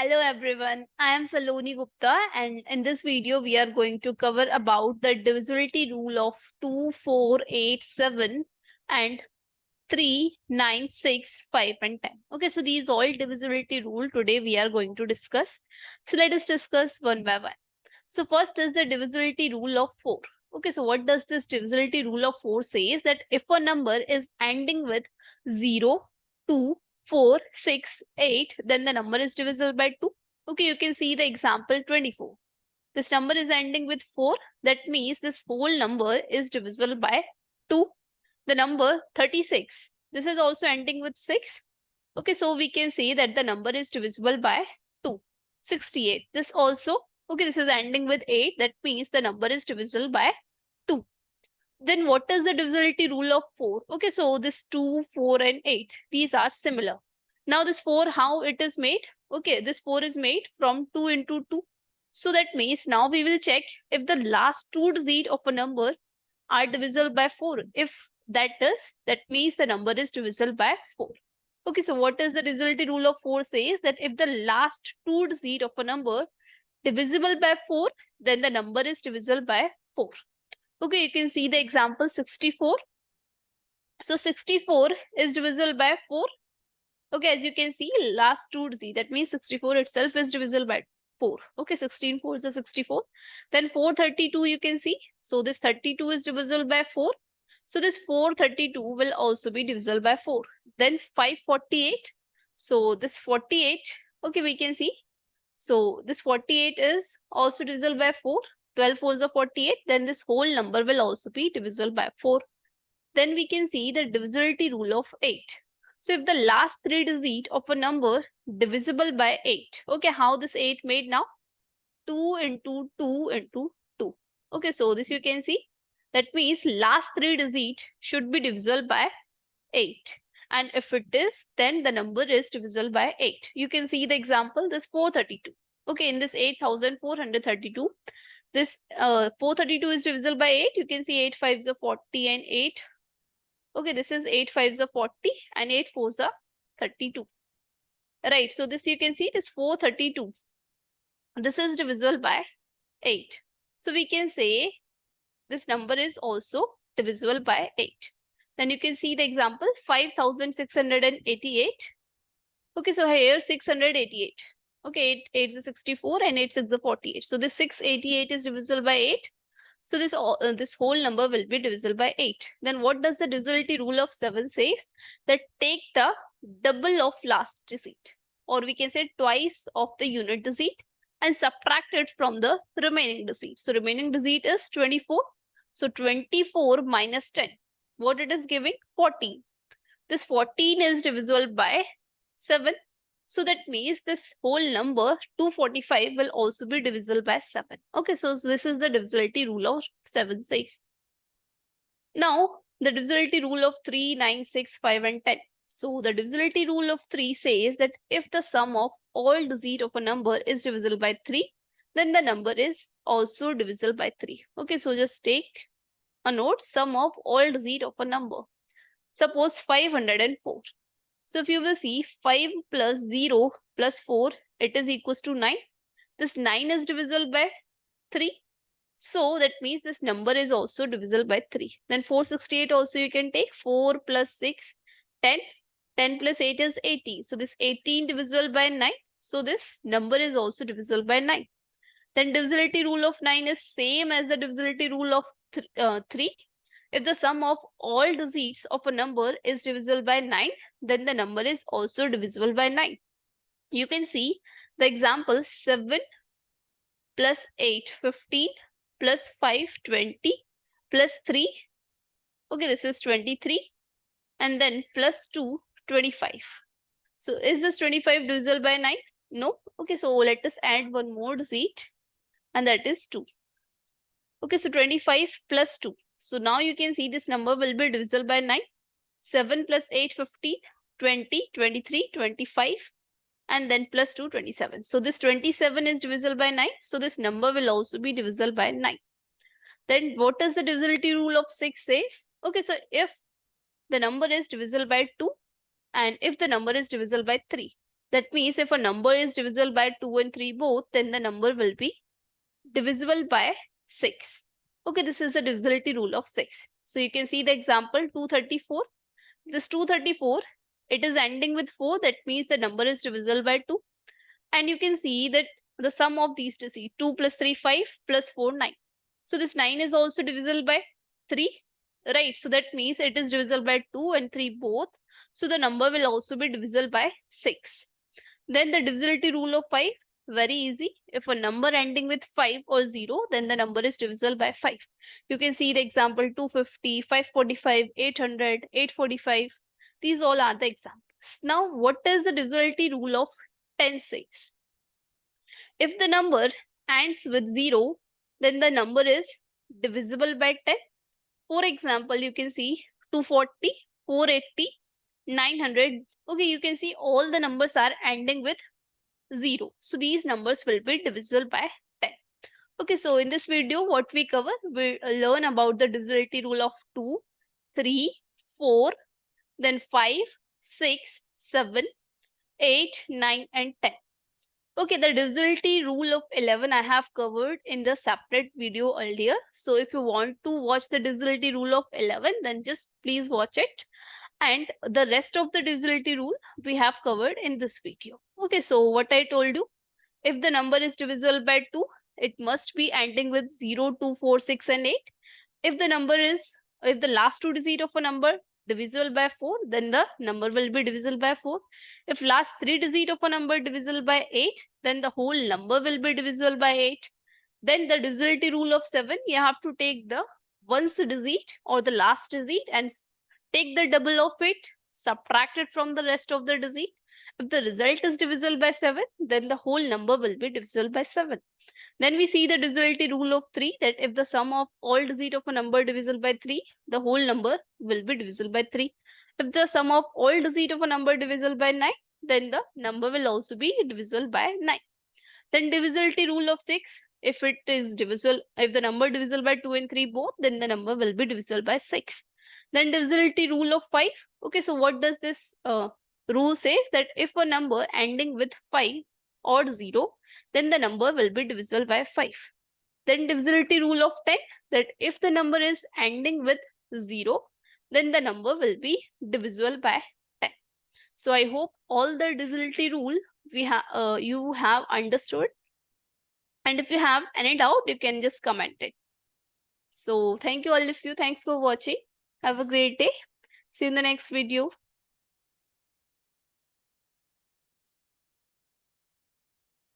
Hello everyone, I am Saloni Gupta and in this video we are going to cover about the divisibility rule of 2, 4, 8, 7 and 3, 9, 6, 5 and 10. Okay, so these all divisibility rule today we are going to discuss. So let us discuss one by one. So first is the divisibility rule of 4. Okay, so what does this divisibility rule of 4 say is that if a number is ending with 0, 2, 4, 6, 8, then the number is divisible by 2. Okay, you can see the example 24. This number is ending with 4. That means this whole number is divisible by 2. The number 36. This is also ending with 6. Okay, so we can say that the number is divisible by 2. 68. This also, okay, this is ending with 8. That means the number is divisible by 2. Then what is the divisibility rule of 4? Okay, so this 2, 4 and 8, these are similar. Now this 4, how it is made? Okay, this 4 is made from 2 into 2. So that means now we will check if the last two digits of a number are divisible by 4. If that is, that means the number is divisible by 4. Okay, so what is the divisibility rule of 4 says that if the last two digits of a number divisible by 4, then the number is divisible by 4. Okay, you can see the example 64. So 64 is divisible by 4. Okay, as you can see, last two digits, that means 64 itself is divisible by 4. Okay, 16 4 is 64. Then 432 you can see. So this 32 is divisible by 4. So this 432 will also be divisible by 4. Then 548. So this 48, okay, we can see. So this 48 is also divisible by 4. 12 4 is 48. Then this whole number will also be divisible by 4. Then we can see the divisibility rule of 8. So if the last three digits of a number divisible by 8. Okay, how this 8 made now? 2 into 2 into 2. Okay, so this you can see. That means last three digits should be divisible by 8. And if it is, then the number is divisible by 8. You can see the example, this 432. Okay, in this 8432, this 432 is divisible by 8. You can see 8 5s are 40 and 8. Okay, this is 8 5s are 40 and 8 4s are 32. Right, so this you can see this 432. This is divisible by 8. So we can say this number is also divisible by 8. Then you can see the example 5688. Okay, so here 688. Okay, 8 8 is 64 and 8 6 is 48. So this 688 is divisible by 8. So this whole number will be divisible by 8. Then what does the divisibility rule of 7 says? That take the double of last digit, or we can say twice of the unit digit, and subtract it from the remaining digit. So remaining digit is 24. So 24 minus 10. What it is giving? 14. This 14 is divisible by 7. So that means this whole number 245 will also be divisible by 7. Okay, so this is the divisibility rule of 7 says. Now the divisibility rule of 3, 9, 6, 5 and 10. So the divisibility rule of 3 says that if the sum of all digits of a number is divisible by 3, then the number is also divisible by 3. Okay, so just take a note, sum of all digits of a number. Suppose 504. So if you will see 5 plus 0 plus 4, it is equals to 9. This 9 is divisible by 3. So that means this number is also divisible by 3. Then 468 also you can take 4 plus 6, 10. 10 plus 8 is 18. So this 18 divisible by 9. So this number is also divisible by 9. Then divisibility rule of 9 is same as the divisibility rule of 3. If the sum of all digits of a number is divisible by 9, then the number is also divisible by 9. You can see the example 7 plus 8, 15 plus 5, 20 plus 3. Okay, this is 23. And then plus 2, 25. So is this 25 divisible by 9? No. Okay, so let us add one more digit, and that is 2. Okay, so 25 plus 2. So now you can see this number will be divisible by 9. 7 plus 8, 15, 20, 23, 25, and then plus 2, 27. So this 27 is divisible by 9. So this number will also be divisible by 9. Then what does the divisibility rule of 6 says? Okay, so if the number is divisible by 2 and if the number is divisible by 3, That means if a number is divisible by 2 and 3 both, then the number will be divisible by 6. Okay, this is the divisibility rule of 6. So you can see the example 234. This 234, it is ending with 4. That means the number is divisible by 2. And you can see that the sum of these two, see 2 plus 3, 5 plus 4, 9. So this 9 is also divisible by 3, right? So that means it is divisible by 2 and 3 both. So the number will also be divisible by 6. Then the divisibility rule of 5, very easy. If a number ending with 5 or 0, then the number is divisible by 5. You can see the example 250, 545, 800, 845. These all are the examples. Now, what is the divisibility rule of 10 says? If the number ends with 0, then the number is divisible by 10. For example, you can see 240, 480, 900. Okay, you can see all the numbers are ending with 0. So these numbers will be divisible by 10. Okay, so in this video, what we cover, we learn about the divisibility rule of 2, 3, 4, then 5, 6, 7, 8, 9, and 10. Okay, the divisibility rule of 11 I have covered in the separate video earlier. So if you want to watch the divisibility rule of 11, then just please watch it. And the rest of the divisibility rule we have covered in this video. Okay, so what I told you, if the number is divisible by 2, it must be ending with 0, 2, 4, 6, and 8. If the last two digits of a number divisible by 4, then the number will be divisible by 4. If last three digits of a number divisible by 8, then the whole number will be divisible by 8. Then the divisibility rule of 7, you have to take the ones digit or the last digit and take the double of it, subtract it from the rest of the digit. If the result is divisible by 7, then the whole number will be divisible by 7. Then we see the divisibility rule of 3, that if the sum of all digits of a number divisible by 3, the whole number will be divisible by 3. If the sum of all digits of a number divisible by 9, then the number will also be divisible by 9. Then divisibility rule of 6, if it is divisible, if the number divisible by 2 and 3 both, then the number will be divisible by 6. Then divisibility rule of 5. Okay, so what does this rule says, that if a number ending with 5 or 0, then the number will be divisible by 5. Then divisibility rule of 10, that if the number is ending with 0, then the number will be divisible by 10. So I hope all the divisibility rule you have understood. And if you have any doubt, you can just comment it. So thank you all of you. Thanks for watching. Have a great day. See you in the next video.